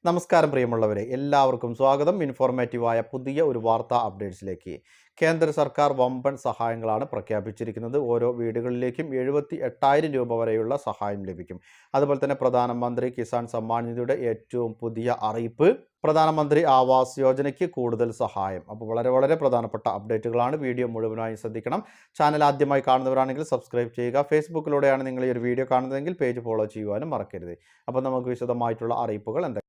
നമസ്കാരം പ്രിയമുള്ളവരെ, എല്ലാവർക്കും സ്വാഗതം. ഇൻഫോർമേറ്റീവായ പുതിയ ഒരു വാർത്താ അപ്ഡേറ്റ്സിലേക്ക്. കേന്ദ്ര സർക്കാർ വമ്പൻ സഹായങ്ങളാണ് പ്രഖ്യാപിച്ചിരിക്കുന്നത്. ഓരോ വീടുകളിലേക്കും 78,000 രൂപ വരെയുള്ള സഹായം ലഭിക്കും. അതുപോലെ തന്നെ പ്രധാനമന്ത്രി കിസാൻ സമ്മാൻ നിധിയുടെ ഏറ്റവും പുതിയ അറിയിപ്പ്, പ്രധാനമന്ത്രി ആവാസ് യോജനയ്ക്ക് കൂടുതൽ സഹായം. അപ്പോൾ വളരെ പ്രധാനപ്പെട്ട അപ്ഡേറ്റുകളാണ്. വീഡിയോ മുഴുവനായി ശ്രദ്ധിക്കണം. ചാനൽ ആദ്യമായി കാണുന്നവരാണെങ്കിൽ സബ്സ്ക്രൈബ് ചെയ്യുക. ഫേസ്ബുക്കിലൂടെയാണ് നിങ്ങൾ ഈ ഒരു വീഡിയോ കാണുന്നതെങ്കിൽ പേജ് ഫോളോ ചെയ്യുവാനും മറക്കരുത്. അപ്പോൾ നമുക്ക് വിശദമായിട്ടുള്ള അറിയിപ്പുകൾ എന്തൊക്കെയാണ്?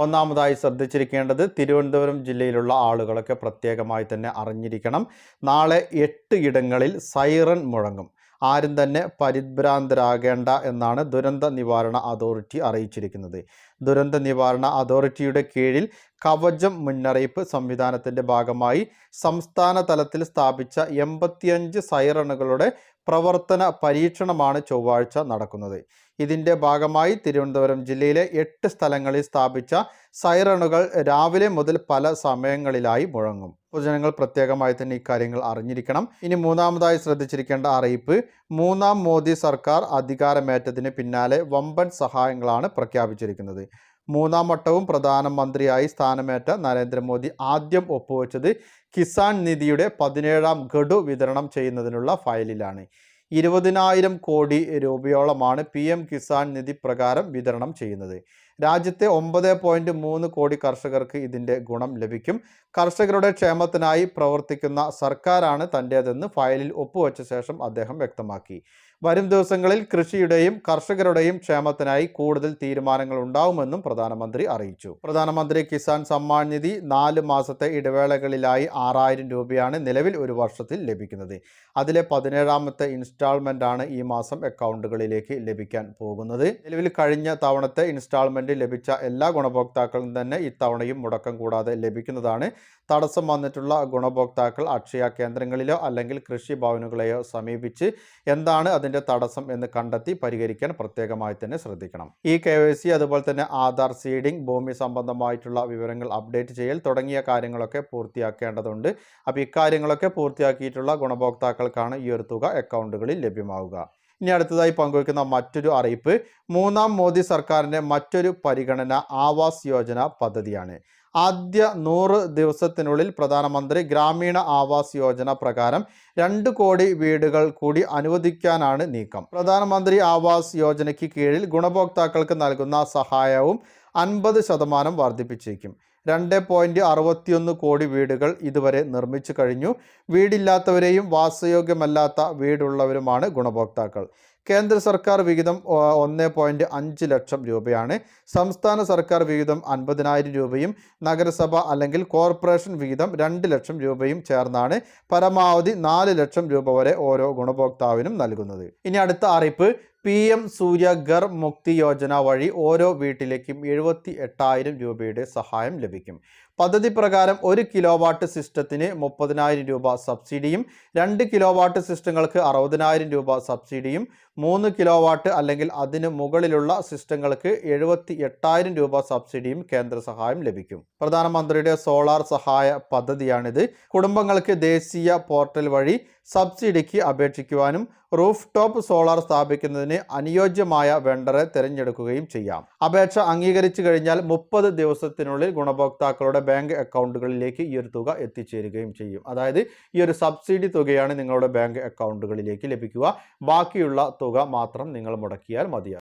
ഒന്നാമതായി ശ്രദ്ധിച്ചിരിക്കേണ്ടത്, തിരുവനന്തപുരം ജില്ലയിലുള്ള ആളുകളൊക്കെ പ്രത്യേകമായി തന്നെ അറിഞ്ഞിരിക്കണം. നാളെ 8 ഇടങ്ങളിൽ സൈറൺ മുഴങ്ങും. ആരും തന്നെ പരിഭ്രാന്തരാകേണ്ട എന്നാണ് ദുരന്ത നിവാരണ അതോറിറ്റി അറിയിച്ചിരിക്കുന്നത്. ദുരന്ത നിവാരണ അതോറിറ്റിയുടെ കീഴിൽ കവചം മുന്നറിയിപ്പ് സംവിധാനത്തിൻ്റെ ഭാഗമായി സംസ്ഥാന തലത്തിൽ സ്ഥാപിച്ച 85 സൈറണുകളുടെ പ്രവർത്തന പരീക്ഷണമാണ് ചൊവ്വാഴ്ച നടക്കുന്നത്. ഇതിൻ്റെ ഭാഗമായി തിരുവനന്തപുരം ജില്ലയിലെ 8 സ്ഥലങ്ങളിൽ സ്ഥാപിച്ച സൈറണുകൾ രാവിലെ മുതൽ പല സമയങ്ങളിലായി മുഴങ്ങും. പൊതുജനങ്ങൾ പ്രത്യേകമായി തന്നെ ഇക്കാര്യങ്ങൾ അറിഞ്ഞിരിക്കണം. ഇനി മൂന്നാമതായി ശ്രദ്ധിച്ചിരിക്കേണ്ട അറിയിപ്പ്, മൂന്നാം മോദി സർക്കാർ അധികാരമേറ്റതിന് പിന്നാലെ വമ്പൻ സഹായങ്ങളാണ് പ്രഖ്യാപിച്ചിരിക്കുന്നത്. മൂന്നാം വട്ടവും പ്രധാനമന്ത്രിയായി സ്ഥാനമേറ്റ നരേന്ദ്രമോദി ആദ്യം ഒപ്പുവെച്ചത് കിസാൻ നിധിയുടെ 17ാം ഗഡു വിതരണം ചെയ്യുന്നതിനുള്ള ഫയലിലാണ്. 20,000 കോടി രൂപയോളമാണ് PM കിസാൻ നിധി പ്രകാരം വിതരണം ചെയ്യുന്നത്. രാജ്യത്തെ 9.3 കോടി കർഷകർക്ക് ഇതിൻ്റെ ഗുണം ലഭിക്കും. കർഷകരുടെ ക്ഷേമത്തിനായി പ്രവർത്തിക്കുന്ന സർക്കാരാണ് തൻ്റേതെന്ന് ഫയലിൽ ഒപ്പുവെച്ച ശേഷം അദ്ദേഹം വ്യക്തമാക്കി. വരും ദിവസങ്ങളിൽ കൃഷിയുടെയും കർഷകരുടെയും ക്ഷേമത്തിനായി കൂടുതൽ തീരുമാനങ്ങൾ ഉണ്ടാവുമെന്നും പ്രധാനമന്ത്രി അറിയിച്ചു. പ്രധാനമന്ത്രി കിസാൻ സമ്മാൻ നിധി 4 മാസത്തെ ഇടവേളകളിലായി 6,000 രൂപയാണ് നിലവിൽ ഒരു വർഷത്തിൽ ലഭിക്കുന്നത്. അതിലെ 17ാമത്തെ ഇൻസ്റ്റാൾമെൻ്റാണ് ഈ മാസം അക്കൗണ്ടുകളിലേക്ക് ലഭിക്കാൻ പോകുന്നത്. നിലവിൽ കഴിഞ്ഞ തവണത്തെ ഇൻസ്റ്റാൾമെൻറ്റ് ലഭിച്ച എല്ലാ ഗുണഭോക്താക്കളും തന്നെ ഇത്തവണയും മുടക്കം കൂടാതെ ലഭിക്കുന്നതാണ്. തടസ്സം വന്നിട്ടുള്ള ഗുണഭോക്താക്കൾ അക്ഷയ കേന്ദ്രങ്ങളിലോ അല്ലെങ്കിൽ കൃഷി ഭവനുകളെയോ സമീപിച്ച് എന്താണ് അതിൻ്റെ തടസ്സം എന്ന് കണ്ടെത്തി പരിഹരിക്കാൻ പ്രത്യേകമായി തന്നെ ശ്രദ്ധിക്കണം. ഈ KYC, അതുപോലെ തന്നെ ആധാർ സീഡിംഗ്, ഭൂമി സംബന്ധമായിട്ടുള്ള വിവരങ്ങൾ അപ്ഡേറ്റ് ചെയ്യൽ തുടങ്ങിയ കാര്യങ്ങളൊക്കെ പൂർത്തിയാക്കേണ്ടതുണ്ട്. അപ്പോൾ ഇക്കാര്യങ്ങളൊക്കെ പൂർത്തിയാക്കിയിട്ടുള്ള ഗുണഭോക്താക്കൾക്കാണ് ഈ ഒരു തുക അക്കൗണ്ടുകളിൽ ലഭ്യമാവുക. ഇനി അടുത്തതായി പങ്കുവയ്ക്കുന്ന മറ്റൊരു അറിയിപ്പ്, മൂന്നാം മോദി സർക്കാരിൻ്റെ മറ്റൊരു പരിഗണന ആവാസ് യോജന പദ്ധതിയാണ്. ആദ്യ 100 ദിവസത്തിനുള്ളിൽ പ്രധാനമന്ത്രി ഗ്രാമീണ ആവാസ് യോജന പ്രകാരം 2 കോടി വീടുകൾ കൂടി അനുവദിക്കാനാണ് നീക്കം. പ്രധാനമന്ത്രി ആവാസ് യോജനയ്ക്ക് കീഴിൽ ഗുണഭോക്താക്കൾക്ക് നൽകുന്ന സഹായവും 50% വർദ്ധിപ്പിച്ചേക്കും. 2.61 കോടി വീടുകൾ ഇതുവരെ നിർമ്മിച്ചു കഴിഞ്ഞു. വീടില്ലാത്തവരെയും വാസയോഗ്യമല്ലാത്ത വീടുള്ളവരുമാണ് ഗുണഭോക്താക്കൾ. കേന്ദ്ര സർക്കാർ വിഹിതം 1.5 ലക്ഷം രൂപയാണ്. സംസ്ഥാന സർക്കാർ വിഹിതം 50,000 രൂപയും നഗരസഭ അല്ലെങ്കിൽ കോർപ്പറേഷൻ വിഹിതം 2 ലക്ഷം രൂപയും ചേർന്നാണ് പരമാവധി 4 ലക്ഷം രൂപ വരെ ഓരോ ഗുണഭോക്താവിനും നൽകുന്നത്. ഇനി അടുത്ത അറിയിപ്പ്, PM സൂര്യഘർ മുക്തി യോജന വഴി ഓരോ വീട്ടിലേക്കും 78,000 രൂപയുടെ സഹായം ലഭിക്കും. പദ്ധതി പ്രകാരം 1 കിലോവാട്ട് സിസ്റ്റത്തിന് 30,000 രൂപ സബ്സിഡിയും 2 കിലോവാട്ട് സിസ്റ്റങ്ങൾക്ക് 60,000 രൂപ സബ്സിഡിയും 3 കിലോവാട്ട് അല്ലെങ്കിൽ അതിന് മുകളിലുള്ള സിസ്റ്റങ്ങൾക്ക് 78,000 രൂപ സബ്സിഡിയും കേന്ദ്ര സഹായം ലഭിക്കും. പ്രധാനമന്ത്രിയുടെ സോളാർ സഹായ പദ്ധതിയാണിത്. കുടുംബങ്ങൾക്ക് ദേശീയ പോർട്ടൽ വഴി സബ്സിഡിക്ക് അപേക്ഷിക്കുവാനും റൂഫ് ടോപ്പ് സോളാർ സ്ഥാപിക്കുന്നതിന് അനുയോജ്യമായ വെണ്ടറെ തിരഞ്ഞെടുക്കുകയും ചെയ്യാം. അപേക്ഷ അംഗീകരിച്ചു കഴിഞ്ഞാൽ 30 ദിവസത്തിനുള്ളിൽ ഗുണഭോക്താക്കളുടെ ബാങ്ക് അക്കൗണ്ടുകളിലേക്ക് ഈ ഒരു തുക എത്തിച്ചേരുകയും ചെയ്യും. അതായത് ഈ ഒരു സബ്സിഡി തുകയാണ് നിങ്ങളുടെ ബാങ്ക് അക്കൗണ്ടുകളിലേക്ക് ലഭിക്കുക. ബാക്കിയുള്ള തുക മാത്രം നിങ്ങൾ മുടക്കിയാൽ മതിയാകും.